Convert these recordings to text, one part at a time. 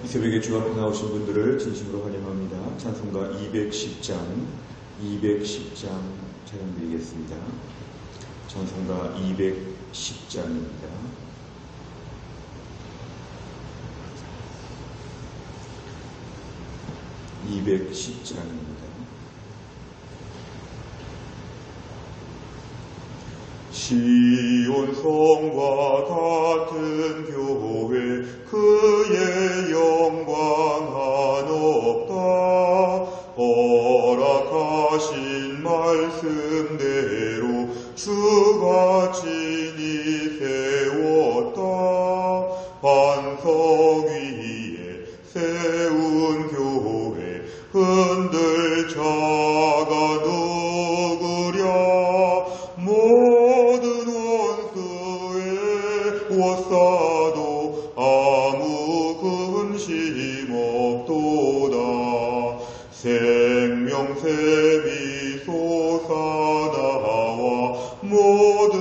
이 새벽에 주 앞에 나오신 분들을 진심으로 환영합니다. 찬송가 210장 찬양드리겠습니다. 찬송가 210장입니다. 시온 성과 같은 교회 그의 영광 한없다. 허락하신 말씀대로 주가 친히 세웠다. 반석 위에 세운 교회 흔들 자가 누구랴. 모든 원수의 워싸도 아무 근심 없도다. 생명샘이 솟아나와 모든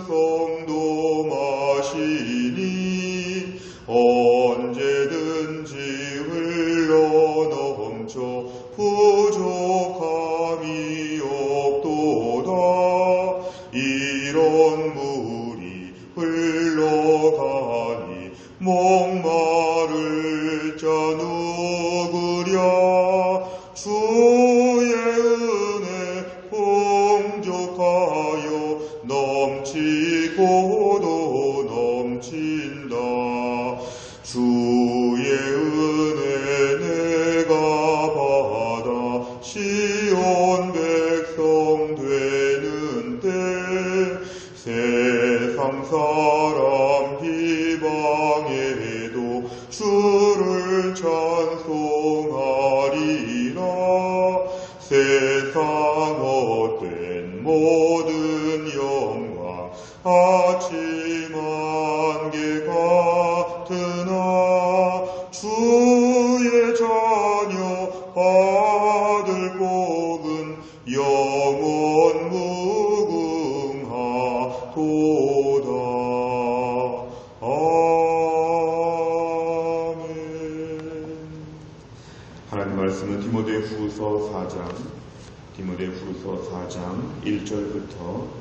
성도 마시니 언제든지 흘러넘쳐 부족함이 없도다. 이런 물이 흘러가니 목마를 자 누구랴. 주의 은혜 풍족하여 넘치고도 넘친다. 주의 은혜 내가 받아 시온 백성 되는 때 세상 사람 비방해도 주를 찬송하리라. 세상 헛된 모든 영광 아침 안개 같으나 주의 자녀 받을 복은 영원 무궁하도다. 아멘. 하나님 말씀은 디모데후서 4장 1절부터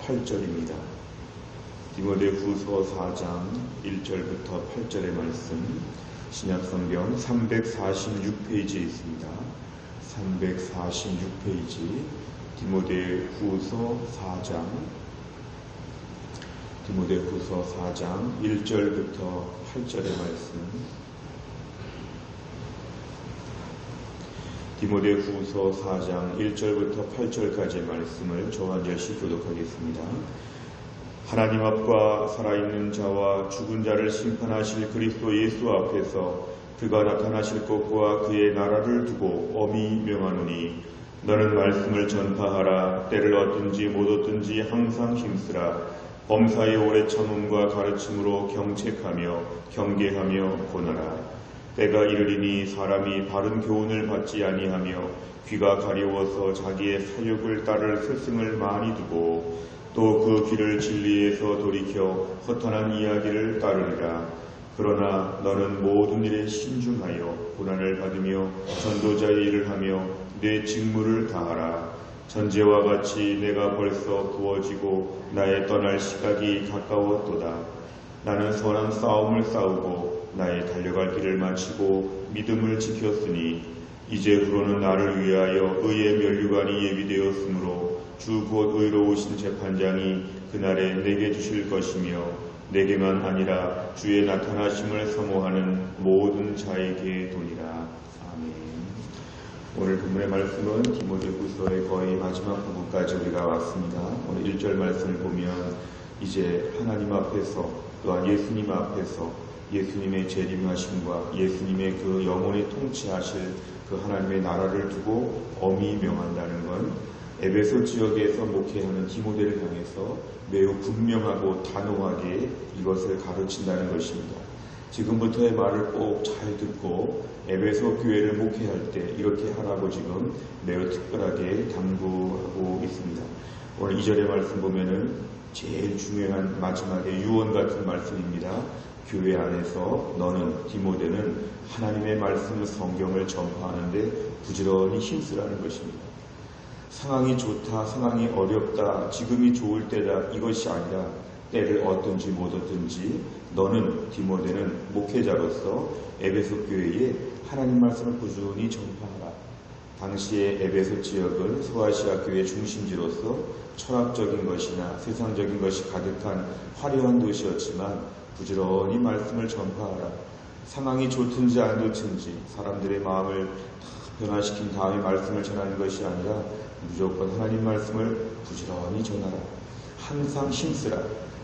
8절입니다. 디모데후서 4장 1절부터 8절의 말씀, 신약성경 346페이지에 있습니다. 346페이지 디모데후서 4장 1절부터 8절의 말씀, 디모데후서 4장 1절부터 8절까지의 말씀을 저와 열심히 교독하겠습니다. 하나님 앞과 살아있는 자와 죽은 자를 심판하실 그리스도 예수 앞에서 그가 나타나실 것과 그의 나라를 두고 엄히 명하노니, 너는 말씀을 전파하라. 때를 얻든지 못 얻든지 항상 힘쓰라. 범사의 오래 참음과 가르침으로 경책하며 경계하며 권하라. 때가 이르리니 사람이 바른 교훈을 받지 아니하며 귀가 가려워서 자기의 사욕을 따를 스승을 많이 두고 또 그 귀를 진리에서 돌이켜 허탄한 이야기를 따르리라. 그러나 너는 모든 일에 신중하여 고난을 받으며 전도자의 일을 하며 내 직무를 다하라. 전제와 같이 내가 벌써 부어지고 나의 떠날 시각이 가까웠도다. 나는 선한 싸움을 싸우고 나의 달려갈 길을 마치고 믿음을 지켰으니 이제후로는 나를 위하여 의의 면류관이 예비되었으므로 주 곧 의로우신 재판장이 그날에 내게 주실 것이며 내게만 아니라 주의 나타나심을 사모하는 모든 자에게 도니라. 아멘. 오늘 본문의 말씀은 디모데후서의 거의 마지막 부분까지 우리가 왔습니다. 오늘 1절 말씀을 보면 이제 하나님 앞에서 또한 예수님 앞에서 예수님의 재림하심과 예수님의 그 영원히 통치하실 그 하나님의 나라를 두고 엄히 명한다는 건 에베소 지역에서 목회하는 디모데를 향해서 매우 분명하고 단호하게 이것을 가르친다는 것입니다. 지금부터의 말을 꼭 잘 듣고 에베소 교회를 목회할 때 이렇게 하라고 지금 매우 특별하게 당부하고 있습니다. 오늘 2절의 말씀 보면은 제일 중요한 마지막에 유언 같은 말씀입니다. 교회 안에서 너는 디모데는 하나님의 말씀 성경을 전파하는데 부지런히 힘쓰라는 것입니다. 상황이 좋다, 상황이 어렵다, 지금이 좋을 때다 이것이 아니라 때를 얻든지 못 얻든지 너는 디모데는 목회자로서 에베소 교회에 하나님 말씀을 꾸준히 전파하라. 당시의 에베소 지역은 소아시아 교회 중심지로서 철학적인 것이나 세상적인 것이 가득한 화려한 도시였지만 부지런히 말씀을 전파하라. 상황이 좋든지 안 좋든지 사람들의 마음을 다 변화시킨 다음에 말씀을 전하는 것이 아니라 무조건 하나님 말씀을 부지런히 전하라. 항상 힘쓰라.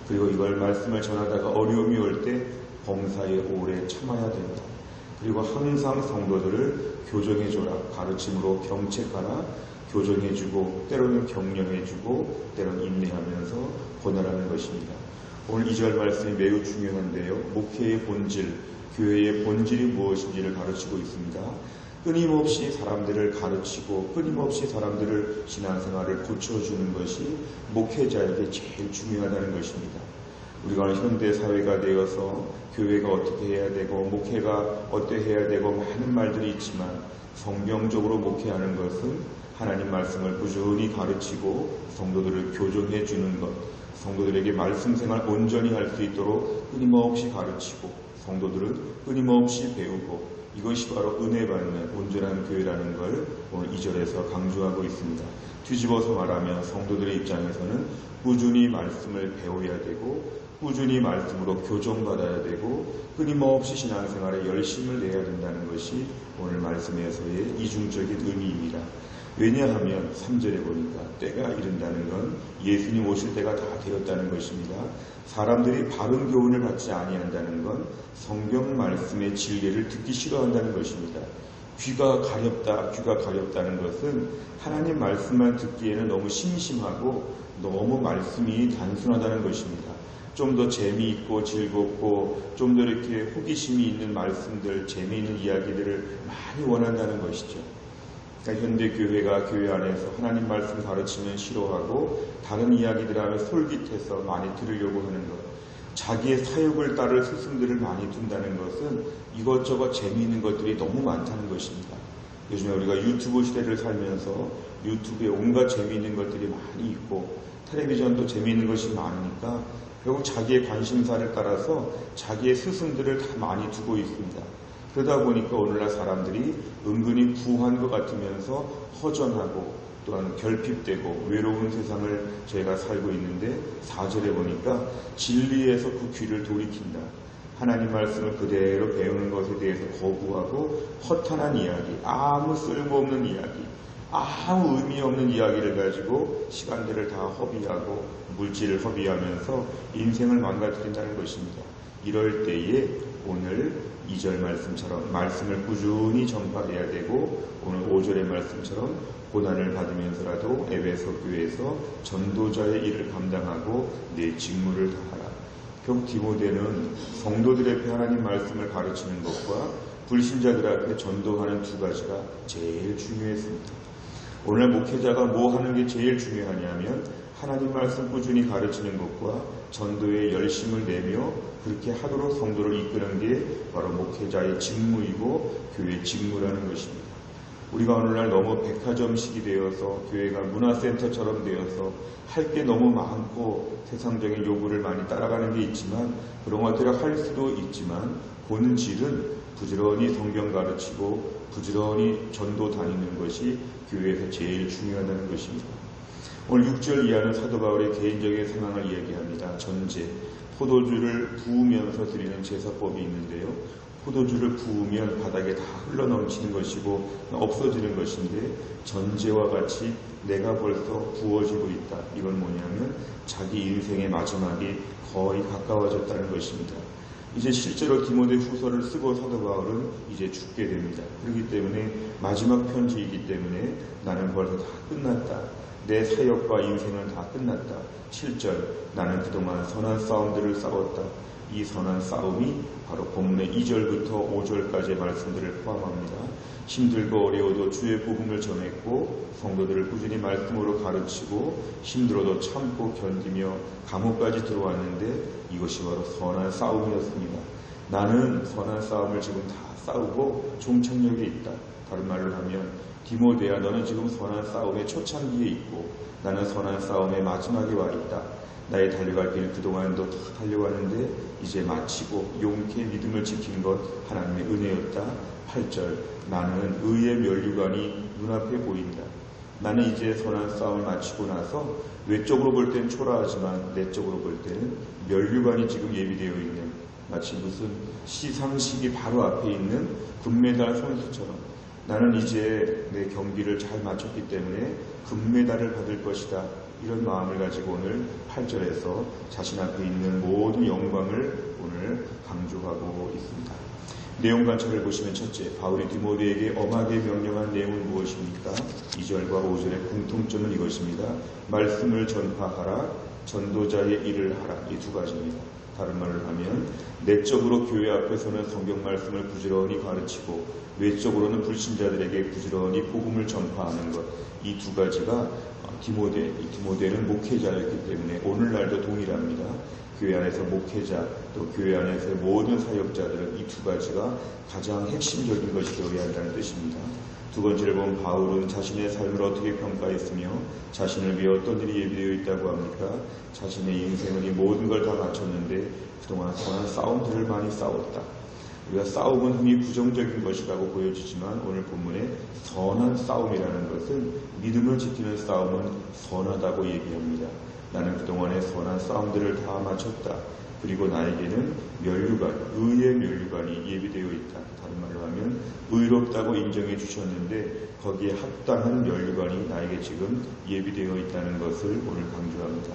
그리고 이걸 말씀을 전하다가 어려움이 올 때 범사에 오래 참아야 된다. 그리고 항상 성도들을 교정해줘라. 가르침으로 경책하라. 교정해주고 때로는 격려해주고 때로는 인내하면서 권하라는 것입니다. 오늘 2절 말씀이 매우 중요한데요. 목회의 본질, 교회의 본질이 무엇인지를 가르치고 있습니다. 끊임없이 사람들을 가르치고 끊임없이 사람들을 신앙생활을 고쳐주는 것이 목회자에게 제일 중요하다는 것입니다. 우리가 현대 사회가 되어서 교회가 어떻게 해야 되고 목회가 어떻게 해야 되고 많은 말들이 있지만 성경적으로 목회하는 것은 하나님 말씀을 꾸준히 가르치고 성도들을 교정해 주는 것, 성도들에게 말씀 생활 온전히 할 수 있도록 끊임없이 가르치고 성도들은 끊임없이 배우고 이것이 바로 은혜 받는 온전한 교회라는 걸 오늘 2절에서 강조하고 있습니다. 뒤집어서 말하면 성도들의 입장에서는 꾸준히 말씀을 배워야 되고 꾸준히 말씀으로 교정받아야 되고 끊임없이 신앙생활에 열심을 내야 된다는 것이 오늘 말씀에서의 이중적인 의미입니다. 왜냐하면 3절에 보니까 때가 이른다는 건 예수님 오실 때가 다 되었다는 것입니다. 사람들이 바른 교훈을 받지 아니한다는 건 성경 말씀의 진리를 듣기 싫어한다는 것입니다. 귀가 가렵다는 것은 하나님 말씀만 듣기에는 너무 심심하고 너무 말씀이 단순하다는 것입니다. 좀 더 재미있고 즐겁고 좀 더 이렇게 호기심이 있는 말씀들, 재미있는 이야기들을 많이 원한다는 것이죠. 그러니까 현대 교회가 교회 안에서 하나님 말씀 가르치면 싫어하고 다른 이야기들 하면 솔깃해서 많이 들으려고 하는 것, 자기의 사역을 따를 스승들을 많이 둔다는 것은 이것저것 재미있는 것들이 너무 많다는 것입니다. 요즘에 우리가 유튜브 시대를 살면서 유튜브에 온갖 재미있는 것들이 많이 있고 텔레비전도 재미있는 것이 많으니까 결국 자기의 관심사를 따라서 자기의 스승들을 다 많이 두고 있습니다. 그러다 보니까 오늘날 사람들이 은근히 부한 것 같으면서 허전하고 또한 결핍되고 외로운 세상을 저희가 살고 있는데 4절에 보니까 진리에서 그 귀를 돌이킨다. 하나님 말씀을 그대로 배우는 것에 대해서 거부하고 허탄한 이야기, 아무 쓸모없는 이야기, 아무 의미 없는 이야기를 가지고 시간들을 다 허비하고 물질을 허비하면서 인생을 망가뜨린다는 것입니다. 이럴 때에 오늘 2절 말씀처럼 말씀을 꾸준히 전파해야 되고 오늘 5절의 말씀처럼 고난을 받으면서라도 에베소 교회에서 전도자의 일을 감당하고 내 직무를 다하라. 결국 디모데는 성도들 앞에 하나님 말씀을 가르치는 것과 불신자들 앞에 전도하는 두 가지가 제일 중요했습니다. 오늘 목회자가 뭐 하는 게 제일 중요하냐면 하나님 말씀 꾸준히 가르치는 것과 전도에 열심을 내며 그렇게 하도록 성도를 이끄는 게 바로 목회자의 직무이고 교회의 직무라는 것입니다. 우리가 오늘날 너무 백화점식이 되어서 교회가 문화센터처럼 되어서 할 게 너무 많고 세상적인 요구를 많이 따라가는 게 있지만 그런 것들을 할 수도 있지만 본질은 부지런히 성경 가르치고 부지런히 전도 다니는 것이 교회에서 제일 중요하다는 것입니다. 오늘 6절 이하는 사도 바울의 개인적인 상황을 이야기합니다. 전제, 포도주를 부으면서 드리는 제사법이 있는데요. 포도주를 부으면 바닥에 다 흘러넘치는 것이고 없어지는 것인데 전제와 같이 내가 벌써 부어지고 있다. 이건 뭐냐면 자기 인생의 마지막이 거의 가까워졌다는 것입니다. 이제 실제로 디모데 후서를 쓰고 사도 바울은 이제 죽게 됩니다. 그렇기 때문에 마지막 편지이기 때문에 나는 벌써 다 끝났다. 내 사역과 인생은 다 끝났다. 7절 나는 그동안 선한 싸움들을 싸웠다. 이 선한 싸움이 바로 본문의 2절부터 5절까지의 말씀들을 포함합니다. 힘들고 어려워도 주의 복음을 전했고 성도들을 꾸준히 말씀으로 가르치고 힘들어도 참고 견디며 감옥까지 들어왔는데 이것이 바로 선한 싸움이었습니다. 나는 선한 싸움을 지금 다 싸우고 종착역에 있다. 다른 말로 하면 디모데야, 너는 지금 선한 싸움의 초창기에 있고 나는 선한 싸움의 마지막에 와 있다. 나의 달려갈 길 그동안도 다 달려왔는데 이제 마치고 용케 믿음을 지킨 것 하나님의 은혜였다. 8절, 나는 의의 면류관이 눈앞에 보인다. 나는 이제 선한 싸움을 마치고 나서 외적으로 볼 땐 초라하지만 내적으로 볼 때는 면류관이 지금 예비되어 있는, 마치 무슨 시상식이 바로 앞에 있는 금메달 선수처럼 나는 이제 내 경기를 잘 마쳤기 때문에 금메달을 받을 것이다. 이런 마음을 가지고 오늘 8절에서 자신 앞에 있는 모든 영광을 오늘 강조하고 있습니다. 내용 관찰을 보시면 첫째, 바울이 디모데에게 엄하게 명령한 내용은 무엇입니까? 2절과 5절의 공통점은 이것입니다. 말씀을 전파하라, 전도자의 일을 하라. 이 두 가지입니다. 다른 말을 하면 내적으로 교회 앞에서는 성경 말씀을 부지런히 가르치고 외적으로는 불신자들에게 부지런히 복음을 전파하는 것, 이 두 가지가 디모데는 목회자였기 때문에 오늘날도 동일합니다. 교회 안에서 목회자 또 교회 안에서의 모든 사역자들은 이 두 가지가 가장 핵심적인 것이 되어야 한다는 뜻입니다. 두 번째를 보면 바울은 자신의 삶을 어떻게 평가했으며 자신을 위해 어떤 일이 예비되어 있다고 합니까? 자신의 인생은 이 모든 걸 다 마쳤는데 그동안 선한 싸움들을 많이 싸웠다. 우리가 싸움은 흔히 부정적인 것이라고 보여지지만 오늘 본문에 선한 싸움이라는 것은 믿음을 지키는 싸움은 선하다고 얘기합니다. 나는 그동안의 선한 싸움들을 다 마쳤다. 그리고 나에게는 면류관, 의의 면류관이 예비되어 있다. 다른 말로 하면 의롭다고 인정해 주셨는데 거기에 합당한 면류관이 나에게 지금 예비되어 있다는 것을 오늘 강조합니다.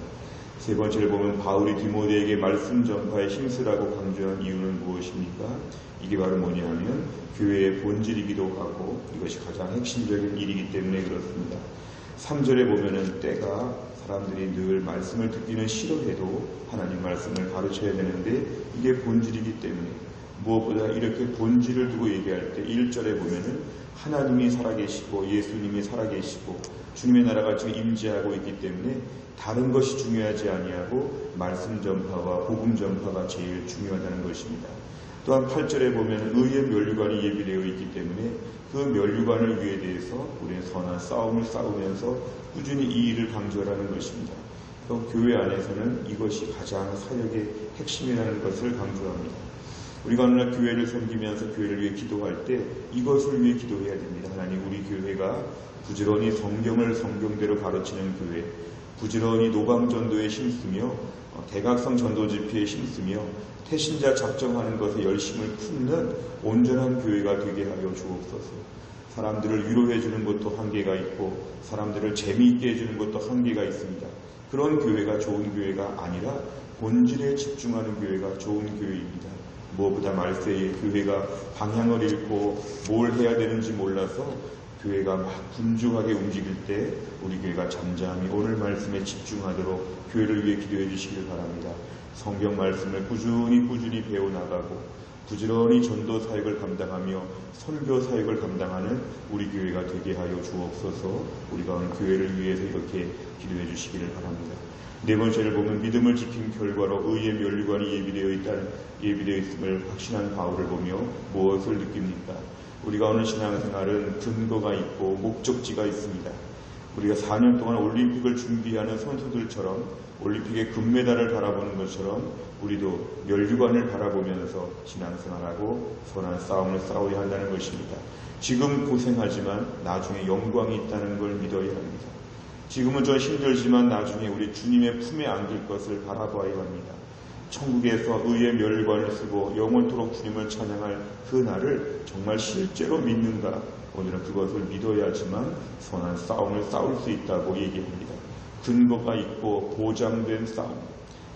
세 번째를 보면 바울이 디모데에게 말씀 전파에 힘쓰라고 강조한 이유는 무엇입니까? 이게 바로 뭐냐 하면 교회의 본질이기도 하고 이것이 가장 핵심적인 일이기 때문에 그렇습니다. 3절에 보면은 때가 사람들이 늘 말씀을 듣기는 싫어해도 하나님 말씀을 가르쳐야 되는데 이게 본질이기 때문에 무엇보다 이렇게 본질을 두고 얘기할 때 1절에 보면은 하나님이 살아계시고 예수님이 살아계시고 주님의 나라가 지금 임재하고 있기 때문에 다른 것이 중요하지 아니하고 말씀 전파와 복음 전파가 제일 중요하다는 것입니다. 또한 8절에 보면 의의 면류관이 예비되어 있기 때문에 그 면류관을 위해 대해서 우리는 선한 싸움을 싸우면서 꾸준히 이 일을 강조하라는 것입니다. 또 교회 안에서는 이것이 가장 사역의 핵심이라는 것을 강조합니다. 우리가 오늘날 교회를 섬기면서 교회를 위해 기도할 때 이것을 위해 기도해야 됩니다. 하나님, 우리 교회가 부지런히 성경을 성경대로 가르치는 교회, 부지런히 노방전도에 힘쓰며 대각성 전도 집회에 힘쓰며 태신자 작정하는 것에 열심을 품는 온전한 교회가 되게 하여 주옵소서. 사람들을 위로해 주는 것도 한계가 있고 사람들을 재미있게 해주는 것도 한계가 있습니다. 그런 교회가 좋은 교회가 아니라 본질에 집중하는 교회가 좋은 교회입니다. 무엇보다 말세에 교회가 방향을 잃고 뭘 해야 되는지 몰라서 교회가 막 분주하게 움직일 때 우리 교회가 잠잠히 오늘 말씀에 집중하도록 교회를 위해 기도해 주시길 바랍니다. 성경 말씀을 꾸준히 배워나가고 부지런히 전도 사역을 감당하며 선교 사역을 감당하는 우리 교회가 되게 하여 주옵소서. 우리가 오늘 교회를 위해서 이렇게 기도해 주시기를 바랍니다. 네 번째를 보면 믿음을 지킨 결과로 의의 면류관이 예비되어 있음을 확신한 바울을 보며 무엇을 느낍니까? 우리가 오늘 신앙생활은 근거가 있고 목적지가 있습니다. 우리가 4년 동안 올림픽을 준비하는 선수들처럼 올림픽의 금메달을 바라보는 것처럼 우리도 면류관을 바라보면서 신앙생활하고 선한 싸움을 싸워야 한다는 것입니다. 지금 고생하지만 나중에 영광이 있다는 걸 믿어야 합니다. 지금은 좀 힘들지만 나중에 우리 주님의 품에 안길 것을 바라봐야 합니다. 천국에서 의의 면류관을 쓰고 영원토록 주님을 찬양할 그 날을 정말 실제로 믿는가? 오늘은 그것을 믿어야지만 선한 싸움을 싸울 수 있다고 얘기합니다. 근거가 있고 보장된 싸움,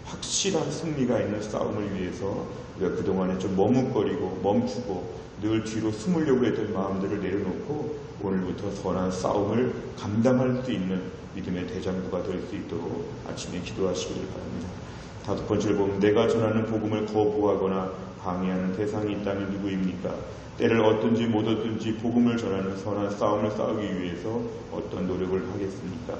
확실한 승리가 있는 싸움을 위해서 우리가 그동안에 좀 머뭇거리고 멈추고 늘 뒤로 숨으려고 했던 마음들을 내려놓고 오늘부터 선한 싸움을 감당할 수 있는 믿음의 대장부가 될 수 있도록 아침에 기도하시기를 바랍니다. 5번째를 보면 내가 전하는 복음을 거부하거나 방해하는 대상이 있다면 누구입니까? 때를 얻든지 못 얻든지 복음을 전하는 선한 싸움을 싸우기 위해서 어떤 노력을 하겠습니까?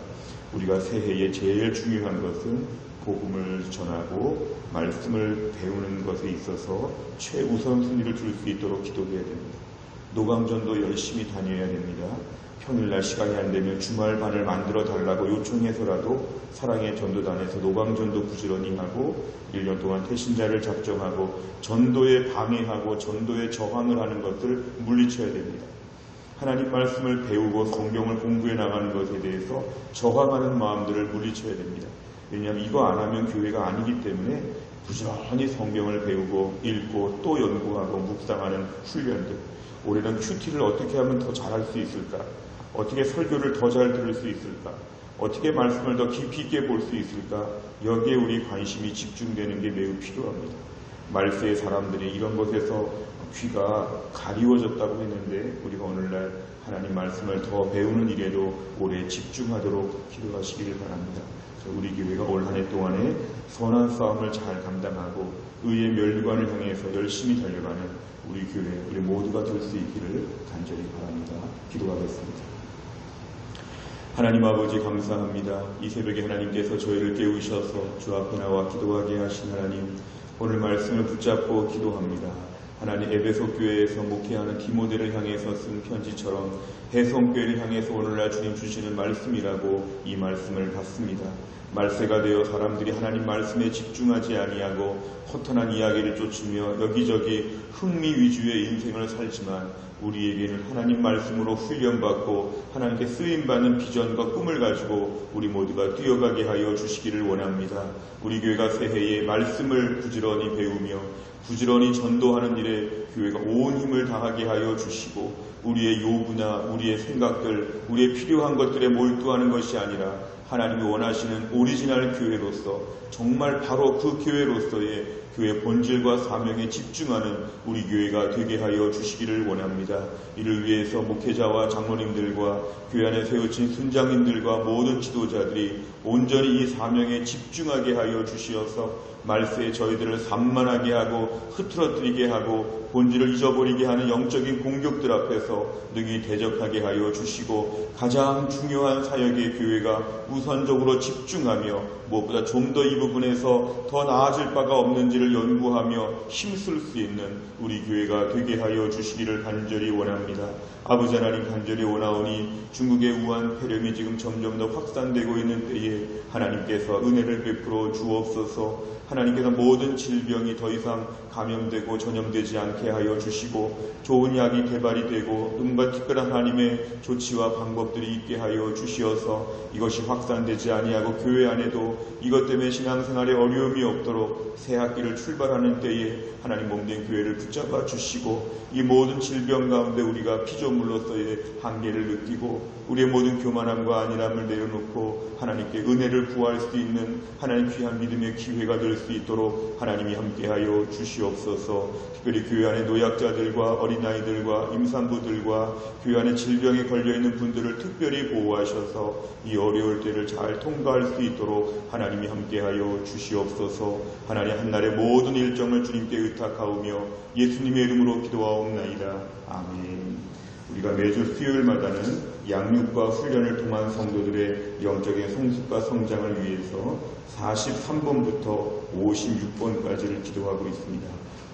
우리가 새해에 제일 중요한 것은 복음을 전하고 말씀을 배우는 것에 있어서 최우선순위를 둘 수 있도록 기도해야 됩니다. 노강전도 열심히 다녀야 됩니다. 평일날 시간이 안 되면 주말반을 만들어 달라고 요청해서라도 사랑의 전도단에서 노강전도 부지런히 하고 1년 동안 태신자를 작정하고 전도에 방해하고 전도에 저항을 하는 것을 물리쳐야 됩니다. 하나님 말씀을 배우고 성경을 공부해 나가는 것에 대해서 저항하는 마음들을 물리쳐야 됩니다. 왜냐하면 이거 안 하면 교회가 아니기 때문에 부지런히 성경을 배우고 읽고 또 연구하고 묵상하는 훈련들. 올해는 큐티를 어떻게 하면 더 잘할 수 있을까? 어떻게 설교를 더 잘 들을 수 있을까? 어떻게 말씀을 더 깊이 있게 볼 수 있을까? 여기에 우리 관심이 집중되는 게 매우 필요합니다. 말세의 사람들이 이런 것에서 귀가 가리워졌다고 했는데 우리가 오늘날 하나님 말씀을 더 배우는 일에도 올해 집중하도록 기도하시기를 바랍니다. 우리 교회가 올 한 해 동안에 선한 싸움을 잘 감당하고 의의 면류관을 향해서 열심히 달려가는 우리 교회, 우리 모두가 될 수 있기를 간절히 바랍니다. 기도하겠습니다. 하나님 아버지 감사합니다. 이 새벽에 하나님께서 저희를 깨우셔서 주 앞에 나와 기도하게 하신 하나님, 오늘 말씀을 붙잡고 기도합니다. 하나님 에베소 교회에서 목회하는 디모데를 향해서 쓴 편지처럼 해성교회를 향해서 오늘날 주님 주시는 말씀이라고 이 말씀을 받습니다. 말세가 되어 사람들이 하나님 말씀에 집중하지 아니하고 허탄한 이야기를 쫓으며 여기저기 흥미 위주의 인생을 살지만 우리에게는 하나님 말씀으로 훈련받고 하나님께 쓰임받는 비전과 꿈을 가지고 우리 모두가 뛰어가게 하여 주시기를 원합니다. 우리 교회가 새해에 말씀을 부지런히 배우며 부지런히 전도하는 일에 교회가 온 힘을 다하게 하여 주시고 우리의 요구나 우리의 생각들, 우리의 필요한 것들에 몰두하는 것이 아니라 하나님이 원하시는 오리지널 교회로서 정말 바로 그 교회로서의 교회 본질과 사명에 집중하는 우리 교회가 되게 하여 주시기를 원합니다. 이를 위해서 목회자와 장로님들과 교회 안에 세우친 순장님들과 모든 지도자들이 온전히 이 사명에 집중하게 하여 주시어서 말세에 저희들을 산만하게 하고 흐트러뜨리게 하고 본질을 잊어버리게 하는 영적인 공격들 앞에서 능히 대적하게 하여 주시고 가장 중요한 사역의 교회가 우선적으로 집중하며 무엇보다 좀 더 이 부분에서 더 나아질 바가 없는지를 연구하며 힘쓸 수 있는 우리 교회가 되게 하여 주시기를 간절히 원합니다. 아버지 하나님 간절히 원하오니 중국의 우한 폐렴이 지금 점점 더 확산되고 있는 때에 하나님께서 은혜를 베풀어 주옵소서. 하나님께서 모든 질병이 더 이상 감염되고 전염되지 않게 하여 주시고 좋은 약이 개발이 되고 누군가 특별한 하나님의 조치와 방법들이 있게 하여 주시어서 이것이 확산되지 아니하고 교회 안에도 이것 때문에 신앙생활에 어려움이 없도록 새 학기를 출발하는 때에 하나님 몸된 교회를 붙잡아 주시고 이 모든 질병 가운데 우리가 피조물로서의 한계를 느끼고 우리의 모든 교만함과 안일함을 내려놓고 하나님께 은혜를 구할 수 있는 하나님 귀한 믿음의 기회가 될 수 있도록 하나님이 함께하여 주시옵소서. 특별히 교회 안에 노약자들과 어린아이들과 임산부들과 교회 안에 질병에 걸려있는 분들을 특별히 보호하셔서 이 어려울 때를 잘 통과할 수 있도록 하나님이 함께하여 주시옵소서. 하나님 한날의 모든 일정을 주님께 의탁하오며 예수님의 이름으로 기도하옵나이다. 아멘. 우리가 매주 수요일마다는 양육과 훈련을 통한 성도들의 영적인 성숙과 성장을 위해서 43번부터 56번까지를 기도하고 있습니다.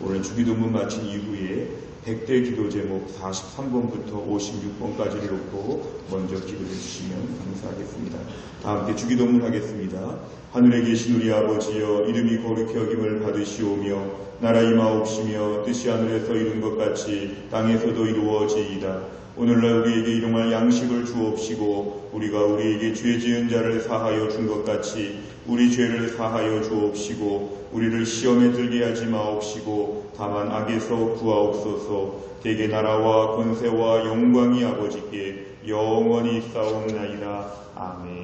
오늘 주기도문 마친 이후에 100대 기도 제목 43번부터 56번까지를 놓고 먼저 기도해 주시면 감사하겠습니다. 다 함께 주기도문 하겠습니다. 하늘에 계신 우리 아버지여, 이름이 거룩히 여김을 받으시오며 나라 임하옵시며 뜻이 하늘에서 이룬 것 같이 땅에서도 이루어지이다. 오늘날 우리에게 일용할 양식을 주옵시고 우리가 우리에게 죄 지은 자를 사하여 준 것 같이 우리 죄를 사하여 주옵시고 우리를 시험에 들게 하지 마옵시고 다만 악에서 구하옵소서. 대개 나라와 권세와 영광이 아버지께 영원히 있사옵나이다. 아멘.